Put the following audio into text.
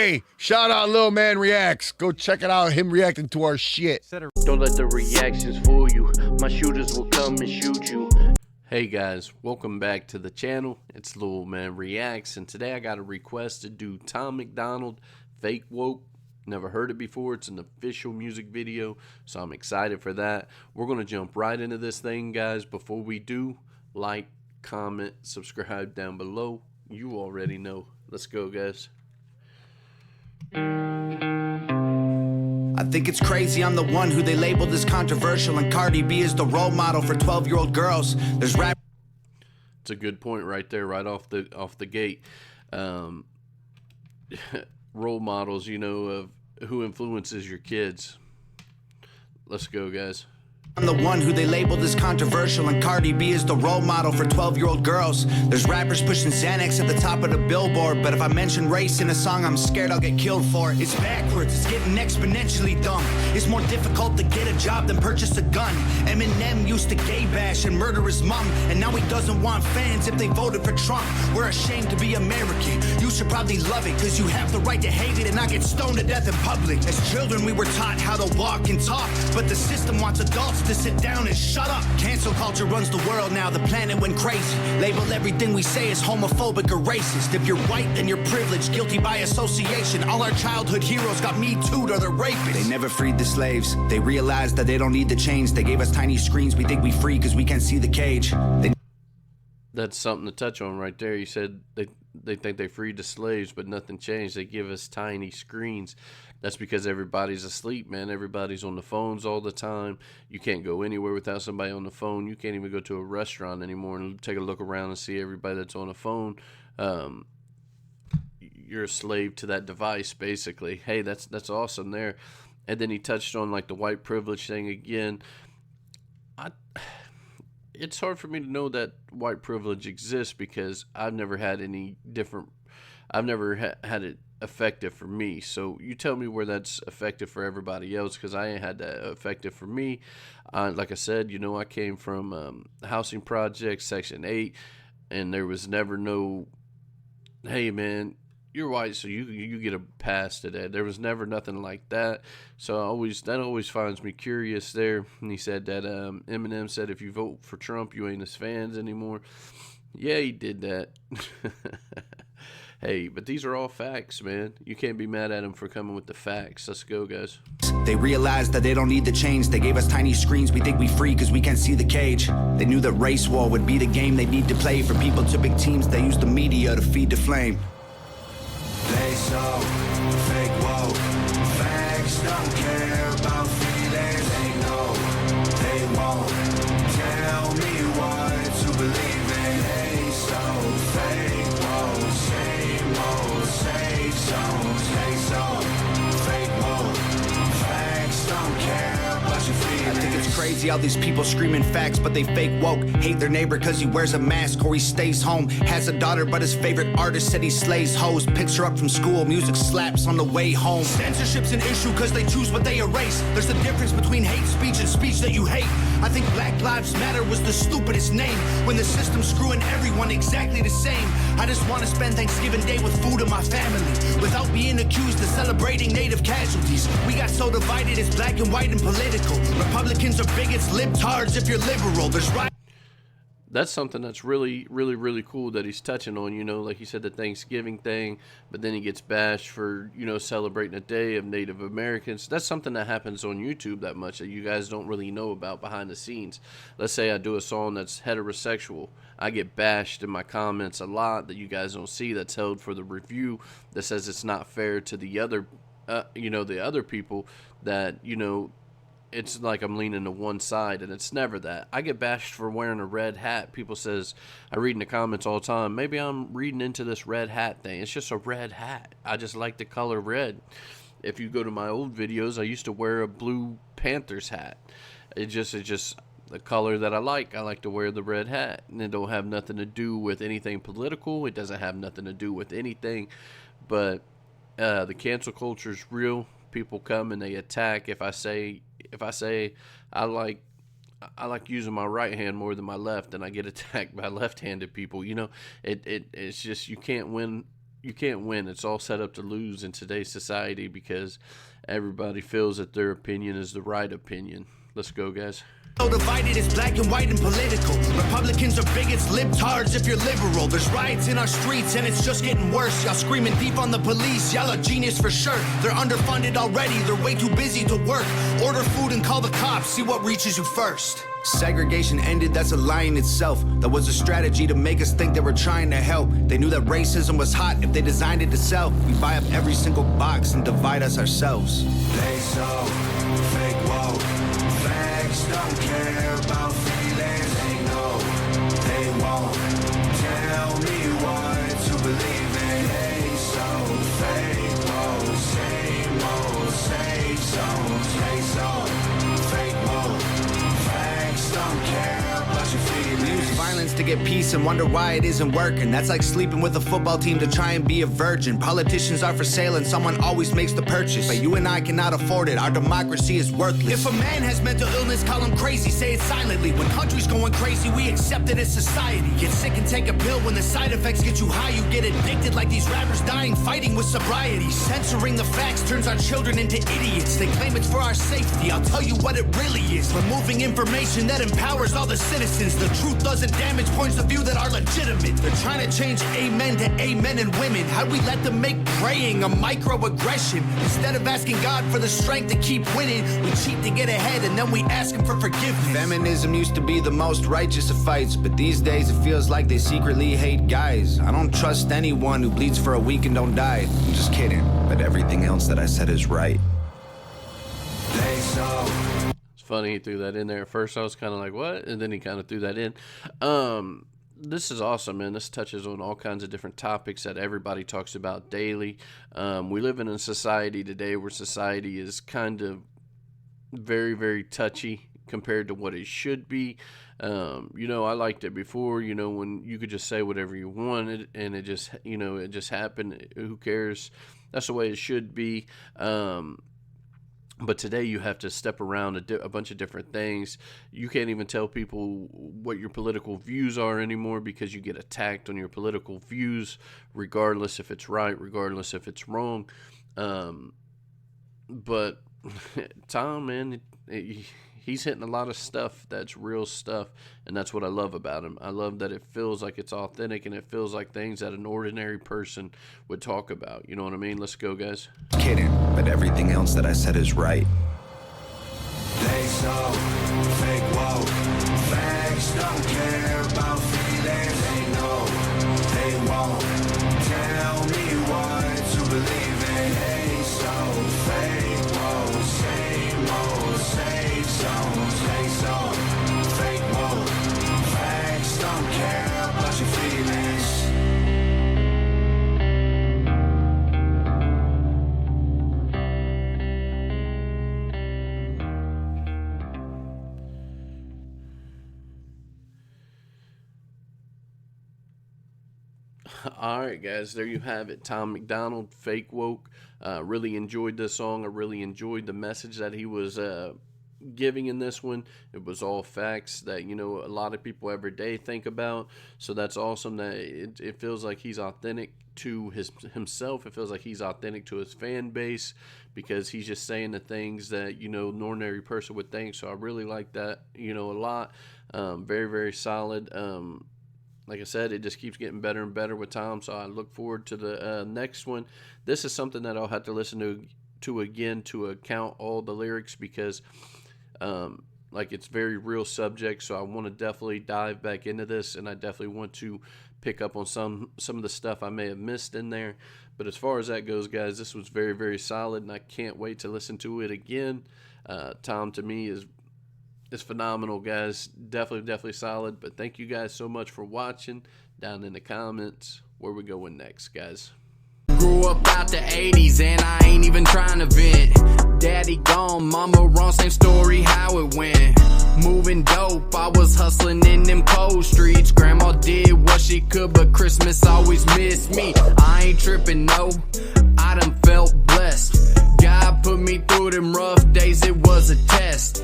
Hey, shout out Lil Man Reacts. Go check it out, him reacting to our shit. Don't let the reactions fool you. My shooters will come and shoot you. Hey guys, welcome back to the channel. It's Lil Man Reacts, and today I got a request to do Tom Macdonald, Fake Woke. Never heard it before. It's an official music video, so I'm excited for that. We're going to jump right into this thing, guys. Before we do, like, comment, subscribe down below. You already know. Let's go, guys. I think it's crazy I'm the one who they labeled as controversial, and Cardi B is the role model for 12-year-old girls. There's rap. It's a good point right there, right off the gate. Role models, you know, of who influences your kids. Let's go, guys. I'm the one who they labeled as controversial, and Cardi B is the role model for 12-year-old girls. There's rappers pushing Xanax at the top of the billboard, but if I mention race in a song, I'm scared I'll get killed for it. It's backwards, it's getting exponentially dumb. It's more difficult to get a job than purchase a gun. Eminem used to gay bash and murder his mom, and now he doesn't want fans if they voted for Trump. We're ashamed to be American. You should probably love it, cause you have the right to hate it and not get stoned to death in public. As children we were taught how to walk and talk, but the system wants adults to sit down and shut up. Cancel culture runs the world now, the planet went crazy. Label everything we say as homophobic or racist. If you're white, then you're privileged, guilty by association. All our childhood heroes got Me Too'd or they're rapists. They never freed the slaves. They realized that they don't need the chains. They gave us tiny screens. We think we free because we can't see the cage. That's something to touch on right there. You said they think they freed the slaves, but nothing changed. They give us tiny screens. That's because everybody's asleep, man. Everybody's on the phones all the time. You can't go anywhere without somebody on the phone. You can't even go to a restaurant anymore and take a look around and see everybody that's on the phone. You're a slave to that device, basically. Hey, that's awesome there. And then he touched on like the white privilege thing again. It's hard for me to know that white privilege exists because I've never had any different. I've never had it effective for me. So you tell me where that's effective for everybody else, because I ain't had that effective for me. Like I said, you know, I came from housing projects, Section 8, and there was never no, hey man, you're white, so you get a pass to that. There was never nothing like that. So that always finds me curious there. And he said that Eminem said if you vote for Trump, you ain't his fans anymore. Yeah, he did that. Hey, but these are all facts, man. You can't be mad at him for coming with the facts. Let's go, guys. They realized that they don't need the chains. They gave us tiny screens. We think we free because we can't see the cage. They knew that race war would be the game they need to play. For people to big teams, they use the media to feed the flame. They so fake woke. Facts don't care about feelings. They know they won't tell me what to believe in. They so fake woke. Same old safe zones. They so fake woke. Facts don't care about your feelings. I think it's crazy how these people screaming facts, but they fake woke. Hate their neighbor cause he wears a mask or he stays home. Has a daughter but his favorite artist said he slays hoes. Picks her up from school, music slaps on the way home. Censorship's an issue cause they choose what they erase. There's a difference between hate speech and speech that you hate. I think Black Lives Matter was the stupidest name, when the system's screwing everyone exactly the same. I just want to spend Thanksgiving Day with food and my family, without being accused of celebrating native casualties. We got so divided, it's black and white and political. Republicans are bigots, libtards if you're liberal. There's right. That's something that's really, really, really cool that he's touching on, you know, like he said, the Thanksgiving thing, but then he gets bashed for, you know, celebrating a day of Native Americans. That's something that happens on YouTube that much that you guys don't really know about behind the scenes. Let's say I do a song that's heterosexual. I get bashed in my comments a lot that you guys don't see, that's held for the review, that says it's not fair to the other, you know, the other people, that, you know, it's like I'm leaning to one side, and it's never that. I get bashed for wearing a red hat. People says, I read in the comments all the time, maybe I'm reading into this red hat thing. It's just a red hat. I just like the color red. If you go to my old videos, I used to wear a blue Panthers hat. It's just the color that I like. I like to wear the red hat, and it don't have nothing to do with anything political. It doesn't have nothing to do with anything, but the cancel culture is real. People come and they attack. If I say I like using my right hand more than my left, and I get attacked by left-handed people, you know, it's just you can't win win. It's all set up to lose in today's society because everybody feels that their opinion is the right opinion. Let's go, guys. So divided, it's black and white and political. Republicans are bigots, libtards if you're liberal. There's riots in our streets and it's just getting worse. Y'all screaming deep on the police, y'all are genius for sure. They're underfunded already, they're way too busy to work. Order food and call the cops, see what reaches you first. Segregation ended, that's a lie in itself. That was a strategy to make us think they were trying to help. They knew that racism was hot if they designed it to sell. We buy up every single box and divide us ourselves. They so fake woke. Facts don't care about feelings. They know they won't tell me what to believe in. They so fake woke. Same old safe zones. They so fake woke. Facts don't care about your feelings. We use violence to get peace and wonder why it isn't working. That's like sleeping with a football team to try and be a virgin. Politicians are for sale and someone always makes the purchase. But you and I cannot afford it, our democracy is worthless. If a man has mental illness, call him crazy, say it silently. When country's going crazy, we accept it as society. Get sick and take a pill, when the side effects get you high, you get addicted like these rappers dying, fighting with sobriety. Censoring the facts turns our children into idiots. They claim it's for our safety, I'll tell you what it really is. Removing information that empowers all the citizens. The truth doesn't damage points of view that are legitimate. They're trying to change amen to amen and women. How'd we let them make praying a microaggression? Instead of asking God for the strength to keep winning, we cheat to get ahead and then we ask him for forgiveness. Feminism used to be the most righteous of fights, but these days it feels like they secretly hate guys. I don't trust anyone who bleeds for a week and don't die. I'm just kidding, but everything else that I said is right. They so Funny he threw that in there. At first I was kind of like, what? And then he kind of threw that in. This is awesome, man. This touches on all kinds of different topics that everybody talks about daily. We live in a society today where society is kind of very, very touchy compared to what it should be. I liked it before, when you could just say whatever you wanted and it just happened. Who cares? That's the way it should be. But today you have to step around a bunch of different things. You can't even tell people what your political views are anymore because you get attacked on your political views, regardless if it's right, regardless if it's wrong. But Tom, man, he's hitting a lot of stuff that's real stuff, and that's what I love about him. I love that it feels like it's authentic and it feels like things that an ordinary person would talk about. You know what I mean? Let's go, guys. Kidding, but everything else that I said is right. They so fake woke. Facts don't care about feelings. They know they won't tell me what to believe in. They so fake woke. Same old safe zones. They so fake woke. Facts don't care about your feelings. All right, guys, there you have it. Tom Macdonald, Fake Woke. Really enjoyed this song. I really enjoyed the message that he was giving in this one. It was all facts that, a lot of people every day think about. So that's awesome that it feels like he's authentic to himself. It feels like he's authentic to his fan base because he's just saying the things that, an ordinary person would think. So I really like that, a lot. Very, very solid. Like I said, it just keeps getting better and better with Tom, so I look forward to the next one. This is something that I'll have to listen to again to account all the lyrics because, it's very real subject, so I want to definitely dive back into this, and I definitely want to pick up on some of the stuff I may have missed in there. But as far as that goes, guys, this was very, very solid, and I can't wait to listen to it again. Tom, to me, is phenomenal, guys. Definitely solid. But thank you guys so much for watching. Down in the comments, where we going next, guys. Grew up out the 80s and I ain't even trying to vent. Daddy gone, mama wrong, same story how it went. Moving dope, I was hustling in them cold streets. Grandma did what she could, but Christmas always missed me. I ain't tripping, no, I done felt blessed. God put me through them rough days, it was a test.